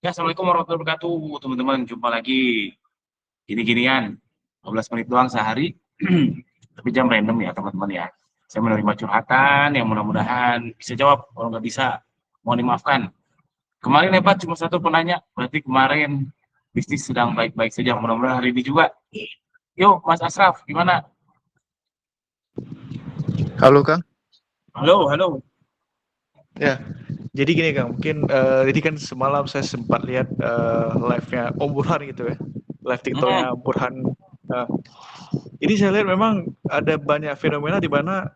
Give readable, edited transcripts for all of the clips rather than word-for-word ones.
Ya, Assalamualaikum warahmatullahi wabarakatuh, teman-teman. Jumpa lagi. Gini-ginian, 15 menit doang sehari. Tapi jam random ya, teman-teman ya. Saya menerima curhatan yang mudah-mudahan bisa jawab. Kalau nggak bisa, mohon dimaafkan. Kemarin hebat, cuma satu penanya. Berarti kemarin bisnis sedang baik-baik saja. Mudah-mudahan hari ini juga. Yuk, Mas Asraf, gimana? Halo Kang. Halo, halo. Ya, jadi gini Kang, mungkin jadi kan semalam saya sempat lihat live-nya Om Burhan gitu ya, live TikTok-nya Om Burhan. Nah, ini saya lihat memang ada banyak fenomena di mana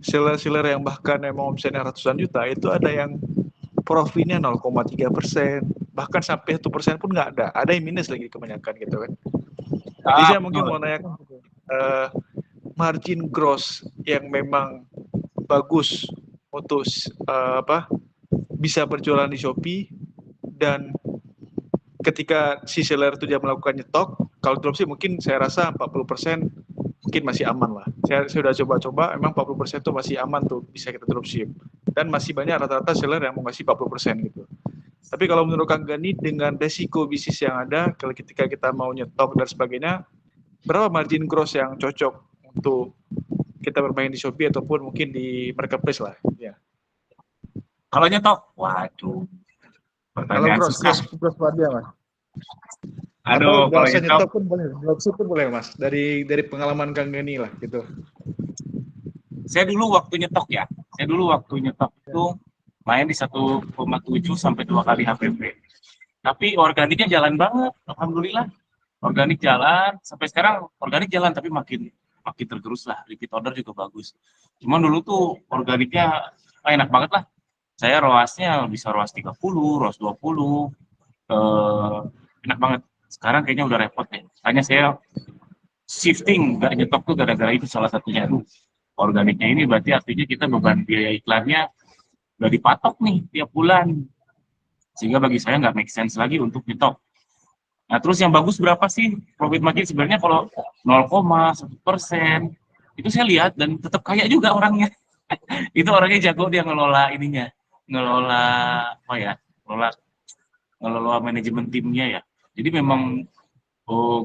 seller-seller yang bahkan emang omsetnya ratusan juta itu ada yang profitnya 0,3%, bahkan sampai 1% pun nggak ada. Ada yang minus lagi kebanyakan gitu kan. Jadi saya mungkin Betul. mau nanya margin gross yang memang bagus untuk bisa berjualan di Shopee, dan ketika si seller itu dia melakukan nyetok, kalau dropship mungkin saya rasa 40% mungkin masih aman lah. Saya sudah coba-coba, emang 40% itu masih aman tuh bisa kita dropship. Dan masih banyak rata-rata seller yang mau ngasih 40% gitu. Tapi kalau menurut Kang Gani, dengan resiko bisnis yang ada, kalau ketika kita mau nyetok dan sebagainya, berapa margin gross yang cocok untuk kita bermain di Shopee ataupun mungkin di marketplace lah ya. Kalau nyetok, waduh, Kalau pertanyaan gross susah. dia Mas. Aduh, Atau kalau nggak usah nyetok, nyetok pun boleh, dropship pun boleh Mas. Dari pengalaman Kang Gani lah gitu. saya dulu waktu nyetok ya. Saya dulu waktu nyetok itu main di 1,7 sampai 2 kali HPP. Tapi organiknya jalan banget, alhamdulillah. Organik jalan, sampai sekarang organik jalan, tapi makin makin tergerus lah. Repeat order juga bagus. Cuman dulu tuh organiknya enak banget lah. Saya ROAS-nya bisa ROAS 30, ROAS 20. Eh, enak banget. Sekarang kayaknya udah repot deh. Hanya saya shifting, nggak nyetok tuh gara-gara itu salah satunya. Aduh, organiknya ini berarti artinya kita beban biaya iklannya udah dipatok nih tiap bulan. Sehingga bagi saya nggak make sense lagi untuk nyetok. Nah, terus yang bagus berapa sih profit margin sebenarnya? Kalau 0,1% itu saya lihat dan tetap kaya juga orangnya. Itu orangnya jago, dia ngelola ininya, ngelola apa ya, ngelola ngelola manajemen timnya ya. Jadi memang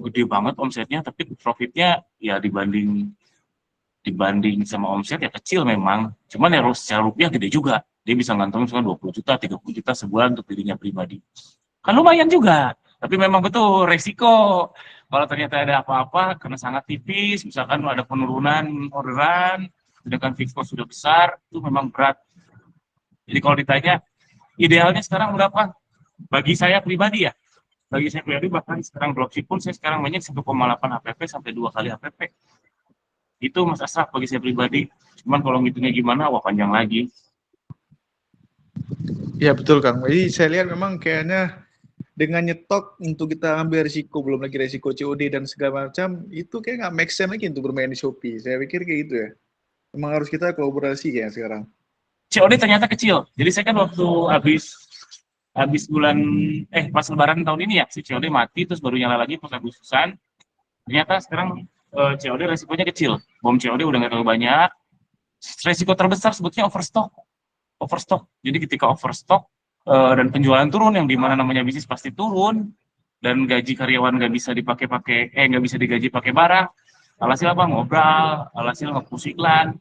gede banget omsetnya, tapi profitnya ya dibanding dibanding sama omset ya kecil memang. Cuman ya secara rupiah gede juga. Dia bisa ngantongin misalkan 20 juta, 30 juta sebulan untuk dirinya pribadi. Kan lumayan juga. Tapi memang betul resiko. Kalau ternyata ada apa-apa karena sangat tipis, misalkan ada penurunan orderan, sedangkan fixed cost sudah besar, itu memang berat. Jadi kalau ditanya idealnya sekarang berapa? Bagi saya pribadi ya, bagi saya pribadi bahkan sekarang dropship pun saya sekarang mainnya 1,8 HPP sampai 2 kali HPP. Itu Mas Asraf bagi saya pribadi. Cuman kalau ngitungnya gimana, wah panjang lagi. Ya betul Kang. Jadi saya lihat memang kayaknya dengan nyetok untuk kita ambil risiko, belum lagi risiko COD dan segala macam, itu kayak nggak make sense lagi untuk bermain di Shopee. Saya pikir kayak gitu ya. Memang harus kita kolaborasi kayak sekarang. COD ternyata kecil. Jadi saya kan waktu habis bulan pas lebaran tahun ini ya, si COD mati terus baru nyala lagi pas Agustusan. Ternyata sekarang COD resikonya kecil. Bom COD udah nggak terlalu banyak. Resiko terbesar sebetulnya overstock. Overstock. Jadi ketika overstock dan penjualan turun, yang dimana namanya bisnis pasti turun, dan gaji karyawan nggak bisa nggak bisa digaji pakai barang. Alhasil apa? Ngobrol, alhasil nge-push iklan.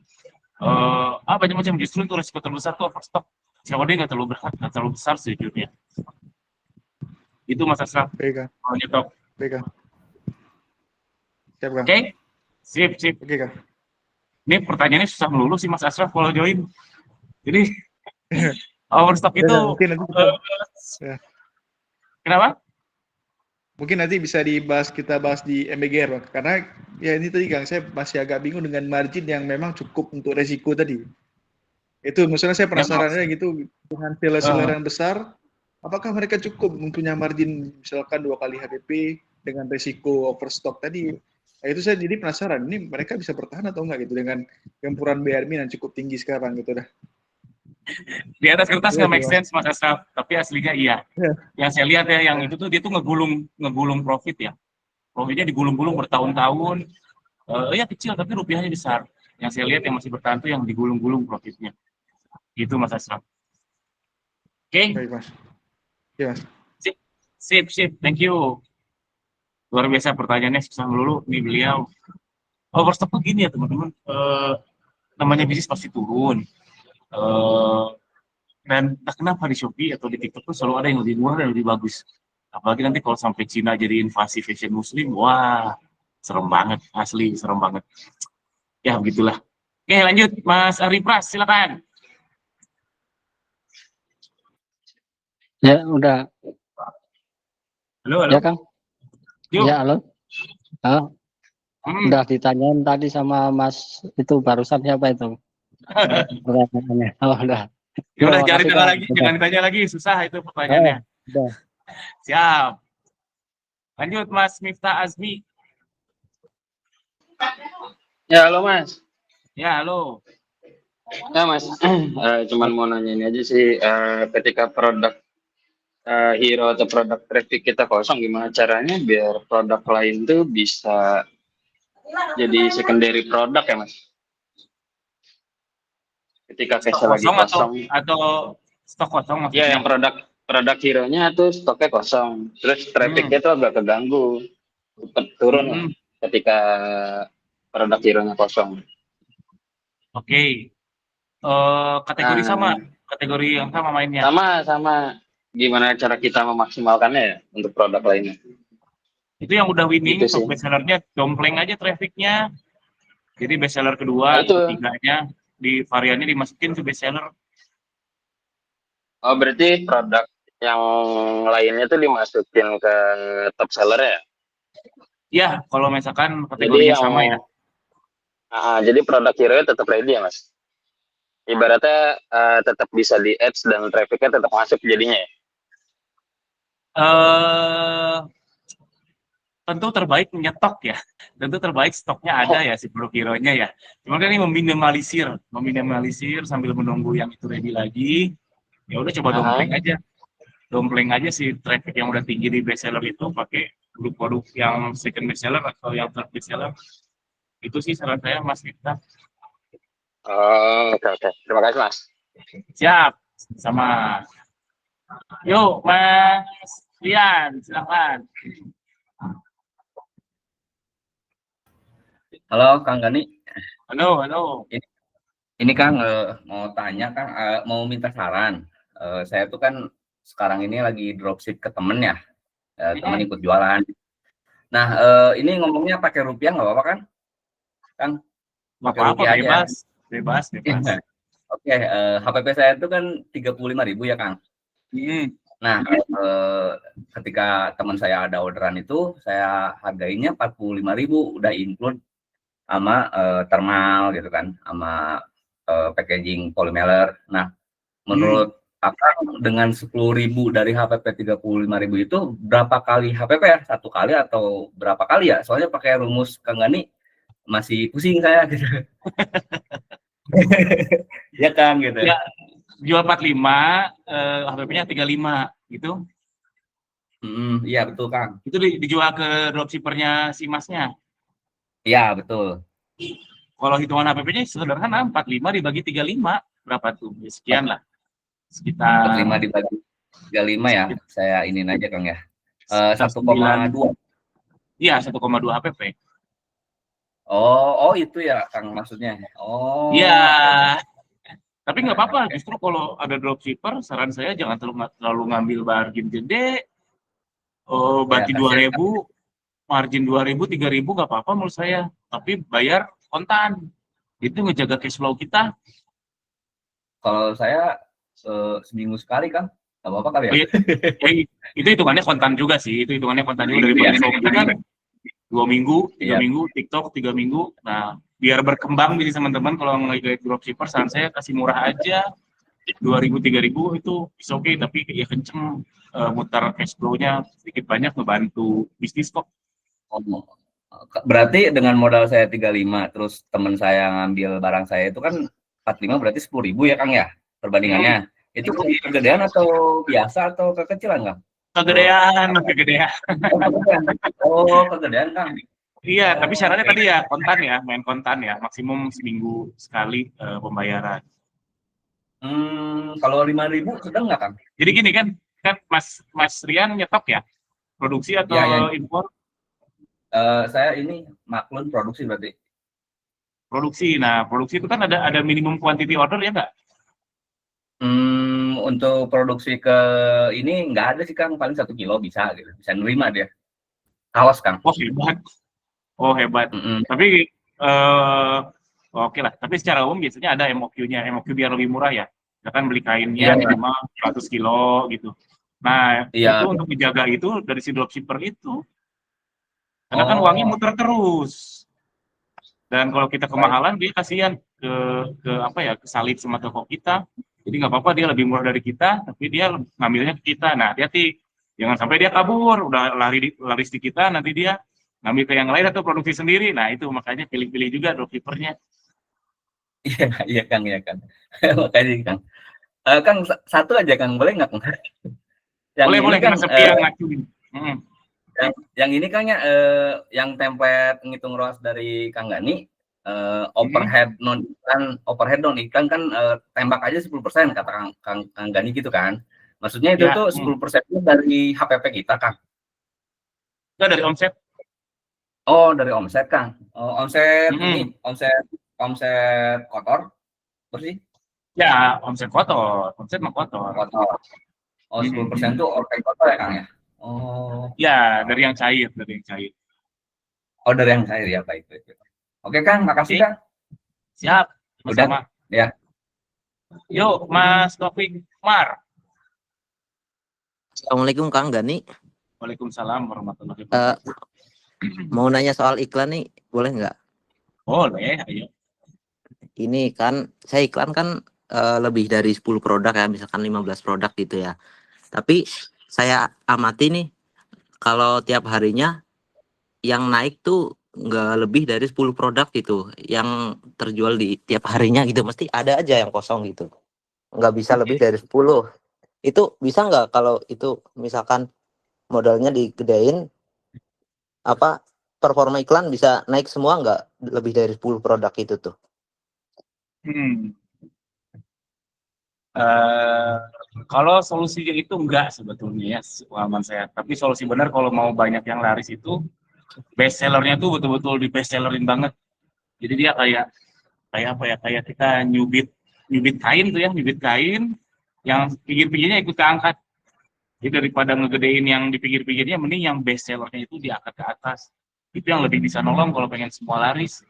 Banyak macam, justru itu resiko terbesar tuh overstock. COD nggak terlalu berat, nggak terlalu besar sejujurnya. Itu Mas Asraf. Baik Kang. Kalau nyetok. Baik Kang. Siap Kang. Oke? Sip. Oke Kang. Ini pertanyaannya susah melulu sih Mas Asraf kalau join. Jadi overstock itu mungkin nanti kita, kenapa? mungkin nanti bisa kita bahas di MBGR Bang. Karena ya ini tadi Kang, saya masih agak bingung dengan margin yang memang cukup untuk resiko tadi. Itu misalnya saya penasaran aja gitu, dengan seller-seller yang besar, apakah mereka cukup mempunyai margin misalkan 2 kali HPP dengan resiko overstock tadi? Nah, itu saya jadi penasaran, ini mereka bisa bertahan atau enggak gitu dengan gempuran BRMI yang cukup tinggi sekarang gitu dah. Di atas kertas Iya nggak make sense Mas Asraf, tapi aslinya iya. Ya. Yang saya lihat ya, yang itu tuh dia tuh ngegulung profit ya. Profitnya digulung-gulung bertahun-tahun. Ya kecil tapi rupiahnya besar. Yang saya lihat yang masih bertahan tuh yang digulung-gulung profitnya. Gitu Mas Asraf. Oke, Baik Mas. Ya Mas. sip, thank you. Luar biasa pertanyaannya susah melulu nih beliau. Overstock tuh gini ya teman-teman, namanya bisnis pasti turun. Dan entah kenapa di Shopee atau di TikTok tuh selalu ada yang lebih murah dan lebih bagus. Apalagi nanti kalau sampai Cina jadi invasi fashion muslim, wah serem banget, asli serem banget. Ya begitulah. Oke lanjut, Mas Ari Pras, silakan. Ya, udah. Halo. Ya, Kang. Yuk. Ya, halo. Halo. Udah ditanyain tadi sama Mas itu barusan siapa itu? Pertanyaannya. Oh, udah. Ya udah, jangan Makasih, ditanya Kang. lagi, jangan ditanya lagi, susah itu pertanyaannya. Udah. Siap. Lanjut, Mas Miftah Azmi. Ya, halo Mas. Ya, halo. Ya Mas, cuman mau nanya ini aja sih, ketika produk hero atau produk traffic kita kosong, gimana caranya biar produk lain tuh bisa jadi secondary produk ya Mas? Ketika Stok cash lagi kosong. atau stok kosong maksudnya? Ya, yang produk hero-nya tuh stoknya kosong, terus trafficnya tuh agak keganggu, turun lah ketika produk hero-nya kosong. Oke. Kategori kategori yang sama mainnya. Sama. Gimana cara kita memaksimalkannya ya untuk produk lainnya? Itu yang udah winning, Gitu top bestsellernya dompleng aja trafficnya. Jadi bestseller kedua, ketiganya di variannya dimasukin ke bestseller. Oh, berarti produk yang lainnya tuh dimasukin ke top seller ya? Ya, kalau misalkan kategorinya sama ya. Jadi produk hero tetap ready ya Mas? Ibaratnya tetap bisa di ads dan trafficnya tetap masuk jadinya ya? Tentu terbaik menyetok ya. Tentu terbaik stoknya ada ya si produk hero-nya ya. Cuma kan ini meminimalisir sambil menunggu yang itu ready lagi. Ya udah coba dompleng aja si traffic yang udah tinggi di bestseller itu pakai produk-produk yang second bestseller atau yang third bestseller. Itu sih saran saya Mas Miftah. Oke. Terima kasih Mas. Siap, sama. Yuk Mas Rian, silakan. Halo Kang Gani. Halo. Ini Kang mau tanya Kang, mau minta saran. Saya tuh kan sekarang ini lagi dropship ke temen ya, temen ikut jualan. Nah ini ngomongnya pakai rupiah nggak apa-apa kan? Kang? Pakai rupiah aja. Bebas. Oke, HPP saya itu kan 35.000 ya Kang. Nah ketika teman saya ada orderan itu, saya hargainya 45.000, udah include sama thermal gitu kan, sama packaging polymer. Nah, menurut Akang dengan 10.000 dari HPP 35.000 itu berapa kali HPP ya? Satu kali atau berapa kali ya? Soalnya pakai rumus Kang Gani masih pusing saya gitu. Ya Kang gitu. Ya, jual 45, HPP-nya 35 gitu. Iya betul Kang. Itu dijual ke dropshippernya si Masnya. Iya betul. Kalau hitungan HPP-nya sederhana, 45 dibagi 35 berapa tuh? Ya, sekian lah. Sekitar 45 dibagi 35 ya. Saya iniin aja Kang ya. 1,2. Iya, 1,2 HPP. Oh itu ya Kang maksudnya. Oh. Iya. Tapi nggak apa-apa, justru kalau ada dropshipper, saran saya jangan terlalu ngambil margin gede. Berarti 2.000, margin 2.000, 3.000 nggak apa-apa menurut saya. Tapi bayar kontan. Itu ngejaga cash flow kita. Kalau saya seminggu sekali Kang, nggak apa-apa kali ya? Itu hitungannya kontan juga sih. Itu hitungannya kontan juga dari Shopee kan. 2 minggu, 3 minggu, TikTok 3 minggu. Nah, biar berkembang jadi teman-teman kalau nge-guide dropshipper, saran saya kasih murah aja. 2.000, 3.000 itu is okay, tapi ya kenceng mutar cash flow-nya sedikit banyak ngebantu bisnis kok. Berarti dengan modal saya 35, terus teman saya ngambil barang saya itu kan 45, berarti 10.000 ya Kang ya perbandingannya. Itu kegedean atau biasa atau kekecilan Kang? Kegedean. Oh, kegedean Kang. Iya, tapi syaratnya tadi ya kontan ya, main kontan ya, maksimum seminggu sekali pembayaran. Kalau 5.000 sedang nggak, Kang? Jadi gini kan Mas Rian nyetok ya, produksi atau Ya. impor? Saya ini maklun produksi berarti. Produksi. Nah, produksi itu kan ada minimum quantity order ya nggak? Untuk produksi ke ini nggak ada sih, Kang, paling 1 kilo bisa gitu, bisa nerima dia. Kaos, Kang. Oh hebat. Oh hebat. Mm-mm. Tapi oke lah. Tapi secara umum biasanya ada MOQ-nya. MOQ biar lebih murah ya. Misalkan beli kainnya Iya. minimal 100 kilo gitu. Nah, Iya. itu untuk menjaga itu dari si dropshipper itu. Karena kan Oh. uangnya muter terus. Dan kalau kita kemahalan dia kasihan ke apa ya, kesalip sama toko kita. Jadi nggak apa-apa dia lebih murah dari kita, tapi dia ngambilnya ke kita. Nah, hati-hati. Jangan sampai dia kabur, udah lari di kita, nanti dia ngambil ke yang lain atau produksi sendiri. Nah, itu makanya pilih-pilih juga dropshippernya. Iya, Kang, ya, Kang. Makasih, Kang. Kang, satu aja, Kang, boleh nggak, Kang? Boleh, Kang, karena sepi yang ngacuin. yang ini, Kang, ya, yang template ngitung ROAS dari Kang Gani, overhead non iklan kan tembak aja 10% kata Kang Gani gitu kan. Maksudnya itu Ya, tuh 10% dari HPP kita, Kang. Itu dari omset. Oh, dari omset, Kang. Omset ini, omset kotor, bersih? Ya, omset kotor. Omset mah kotor. Kotor. Oh, 10% tuh omset kotor ya, Kang, ya? Oh. Ya, dari yang cair. Oh, dari yang cair, ya, baik. Oke, Kang, makasih, Kang. Siap. Udah, Sama. ya. Yuk, Mas Taufik Mar. Assalamualaikum Kang Gani. Waalaikumsalam warahmatullahi wabarakatuh. Mau nanya soal iklan nih, boleh nggak? Boleh, ayo. Ini kan saya iklan kan lebih dari 10 produk ya, misalkan 15 produk gitu ya. Tapi saya amati nih, kalau tiap harinya yang naik tuh nggak lebih dari 10 produk gitu, yang terjual di tiap harinya gitu, mesti ada aja yang kosong gitu. Nggak bisa lebih dari 10. Itu bisa nggak kalau itu misalkan modalnya digedein, apa performa iklan bisa naik semua nggak lebih dari 10 produk itu tuh? Kalau solusinya itu enggak sebetulnya ya, pengalaman saya. Tapi solusi benar kalau mau banyak yang laris itu best sellernya tuh betul-betul di best sellerin banget. Jadi dia kayak apa ya, kayak kita nyubit nyubit kain yang pinggir-pinggirnya ikut keangkat. Jadi daripada ngegedein yang di pinggir-pinggirnya, mending yang best sellernya itu diangkat ke atas. Itu yang lebih bisa nolong kalau pengen semua laris.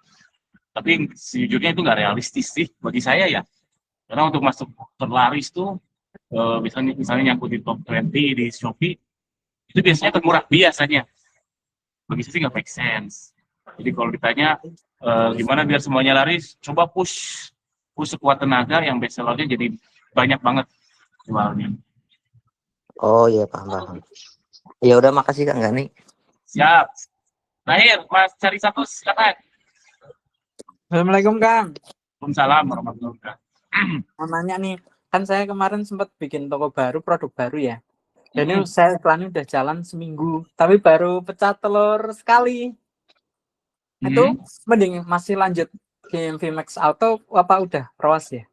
Tapi sejujurnya itu nggak realistis sih bagi saya ya. Karena untuk masuk terlaris tuh misalnya nyangkut di top 20 di Shopee, itu biasanya termurah biasanya. Bagi saya sih nggak make sense. Jadi kalau ditanya gimana biar semuanya laris, coba push sekuat tenaga yang best sellernya jadi banyak banget jualnya. Oh iya, paham. Ya udah, makasih Kang Gani. Siap. Terakhir, Mas Cari Satu, silakan. Assalamualaikum, Kang. Waalaikumsalam warahmatullahi wabarakatuh. Mau nanya nih, kan saya kemarin sempat bikin toko baru, produk baru ya. Dan ini saya iklannya udah jalan seminggu, tapi baru pecah telur sekali. Itu mending masih lanjut game VMAX Auto apa udah ROAS ya?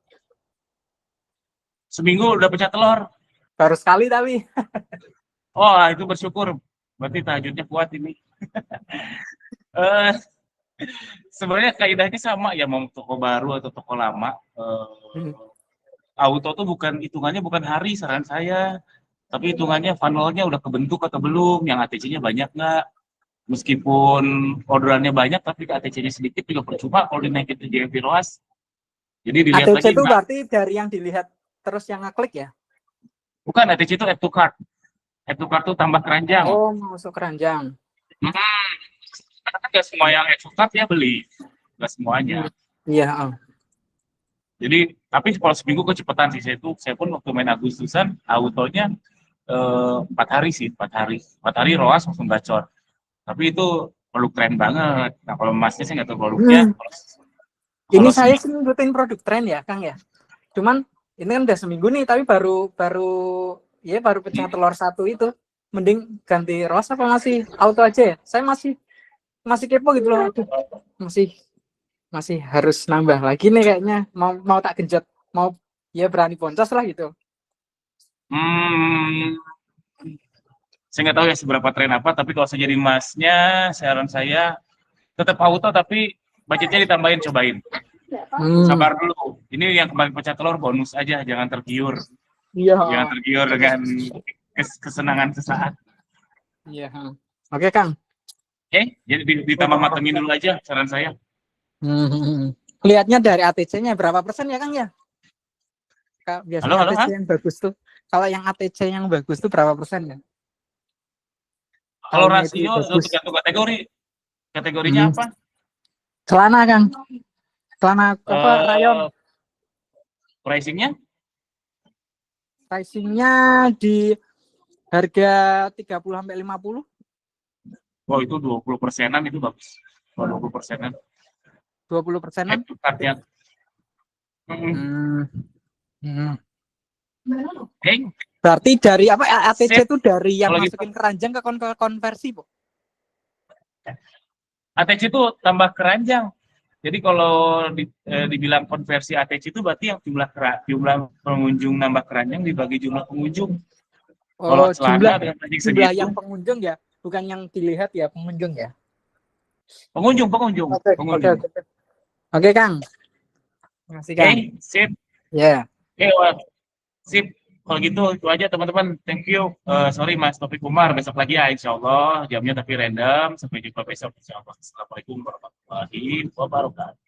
Seminggu udah pecah telur. Baru sekali tapi. Oh, itu bersyukur. Berarti tahajudnya kuat ini. Sebenarnya kaidahnya sama ya, mau toko baru atau toko lama. Auto tuh hitungannya bukan hari saran saya, tapi hitungannya funnelnya udah kebentuk atau belum, yang ATC-nya banyak nggak. Meskipun orderannya banyak, tapi ATC-nya sedikit juga percuma kalau dinaikin ke GMV ROAS. Jadi dilihat ATC lagi. itu berarti dari yang dilihat terus yang ngeklik ya? Bukan, ATC itu add to cart. Add to cart tuh tambah keranjang. Oh, masuk keranjang. Karena kan nggak semua yang add to cart ya beli. Nggak semuanya. Iya. Jadi, tapi kalau seminggu kecepatan sih. Saya pun waktu main Agustusan, autonya 4 hari sih. 4 hari ROAS langsung gacor. Tapi itu produk tren banget. Nah, kalau emasnya sih nggak tahu produknya. Ini saya sih ngikutin produk tren ya, Kang ya. Cuman ini kan udah seminggu nih, tapi baru pecah telur satu itu. Mending ganti ROAS apa masih auto aja ya? Saya masih kepo gitu loh. Aduh, masih harus nambah lagi nih kayaknya. Mau tak genjot, mau ya berani boncos lah gitu. Saya nggak tahu ya seberapa tren apa, tapi kalau saya jadi masnya, saran saya tetap auto tapi budgetnya ditambahin, cobain. Sabar dulu. Ini yang kemarin pecah telur bonus aja, jangan tergiur. Iya. Jangan tergiur dengan kesenangan sesaat. Iya. Oke, Kang. Oke, jadi ditambah matengin dulu aja saran saya. Lihatnya dari ATC-nya berapa persen ya, Kang ya? Biasanya Halo, ATC yang bagus tuh. Kalau yang ATC yang bagus tuh berapa persen ya? Kalau Tahunnya itu rasio bagus. tergantung kategori. Kategorinya apa? Celana, Kang. Celana apa rayon. Pricingnya? Pricingnya di harga 30 sampai 50. Oh, itu 20%-an itu bagus. 20%-an. 20%-an. Tukatnya. Oke. Berarti dari apa ATC itu dari yang Kalau masukin keranjang ke konversi, Bu? ATC itu tambah keranjang. Jadi kalau dibilang konversi ATC itu berarti yang jumlah pengunjung nambah keranjang dibagi jumlah pengunjung. Kalau celana dengan keranjang jumlah segitu, yang pengunjung ya, bukan yang dilihat ya, pengunjung ya. Pengunjung. Oke, Kang. Terima kasih, Kang. Oke, sip. Ya. Oke, sip. Kalau gitu itu aja teman-teman. Thank you. Sorry Mas Topik Umar, besok lagi ya insya Allah. Jamnya tapi random. Sampai jumpa besok insya Allah. Assalamualaikum warahmatullahi wabarakatuh.